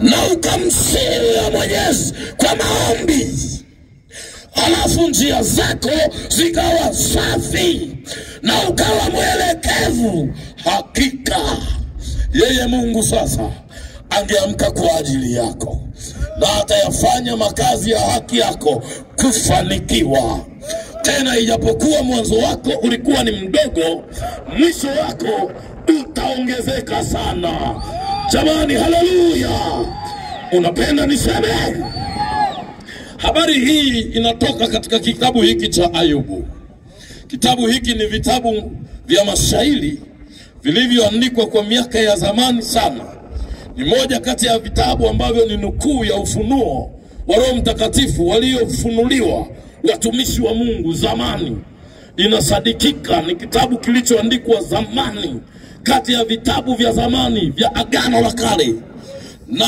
na ukamsihi Mwenyezi kwa maombi, alafu njia zako zikawa safi na ukawa mwelekevu, hakika yeye Mungu sasa angeamka kwa ajili yako na atayafanya makazi ya haki yako kufanikiwa. Tena ijapokuwa mwanzo wako ulikuwa ni mdogo, mwisho wako utaongezeka sana. Jamani, haleluya! Unapenda niseme? Habari hii inatoka katika kitabu hiki cha Ayubu. Kitabu hiki ni vitabu vya mashairi vilivyoandikwa kwa miaka ya zamani sana. Ni moja kati ya vitabu ambavyo ni nukuu ya ufunuo wa Roho Mtakatifu waliofunuliwa watumishi wa Mungu zamani. Inasadikika ni kitabu kilichoandikwa zamani, kati ya vitabu vya zamani vya Agano la Kale. Na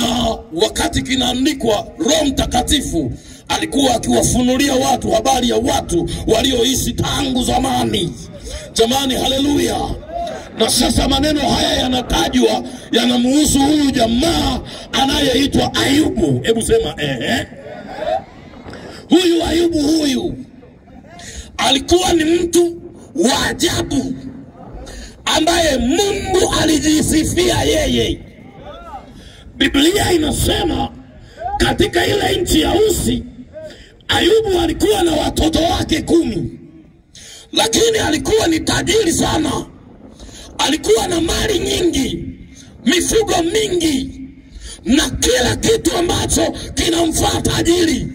wakati kinaandikwa, Roho Mtakatifu alikuwa akiwafunulia watu habari ya watu walioishi tangu zamani. Jamani, haleluya! Na sasa maneno haya yanatajwa, yanamhusu huyu jamaa anayeitwa Ayubu. Hebu sema Huyu Ayubu huyu alikuwa ni mtu wa ajabu ambaye Mungu alijisifia yeye. Biblia inasema katika ile nchi ya Usi, Ayubu alikuwa na watoto wake 10, lakini alikuwa ni tajiri sana. Alikuwa na mali nyingi, mifugo mingi, na kila kitu ambacho kinamfaa tajiri.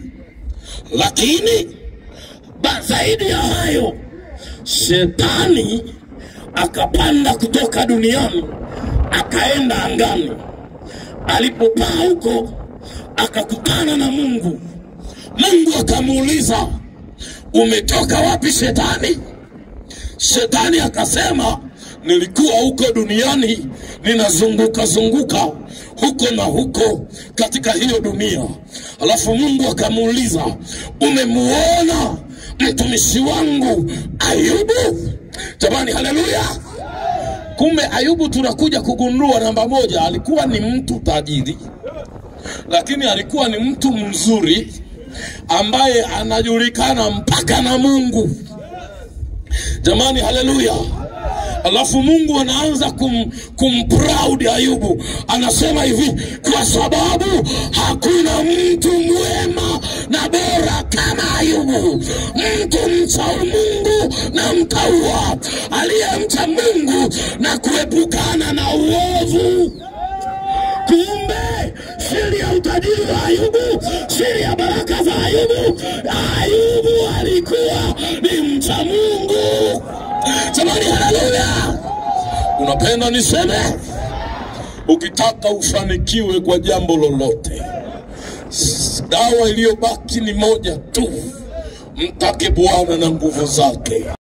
Lakini zaidi ya hayo, Shetani akapanda kutoka duniani akaenda angani. Alipopaa huko akakutana na Mungu. Mungu akamuuliza, umetoka wapi Shetani? Shetani akasema, nilikuwa huko duniani ninazunguka huko na huko katika hiyo dunia. Alafu Mungu akamuuliza, umemuona mtumishi wangu Ayubu? Jamani, haleluya! Kumbe Ayubu tunakuja kugundua, namba moja, alikuwa ni mtu tajiri, lakini alikuwa ni mtu mzuri ambaye anajulikana mpaka na Mungu. Jamani, haleluya! Alafu Mungu anaanza kumproud Ayubu. Anasema hivi, kwa sababu hakuna mtu mwema na bora kama Ayubu, mtu mcha Mungu na mtaua, aliyemcha Mungu na kuepukana na uovu. Kumbe siri ya utajiri wa Ayubu, siri ya baraka za Ayubu, Ayubu alikuwa ni mcha Mungu. Jamani, haleluya! Unapenda niseme? Ukitaka ufanikiwe kwa jambo lolote, dawa iliyobaki ni moja tu: mtake Bwana na nguvu zake.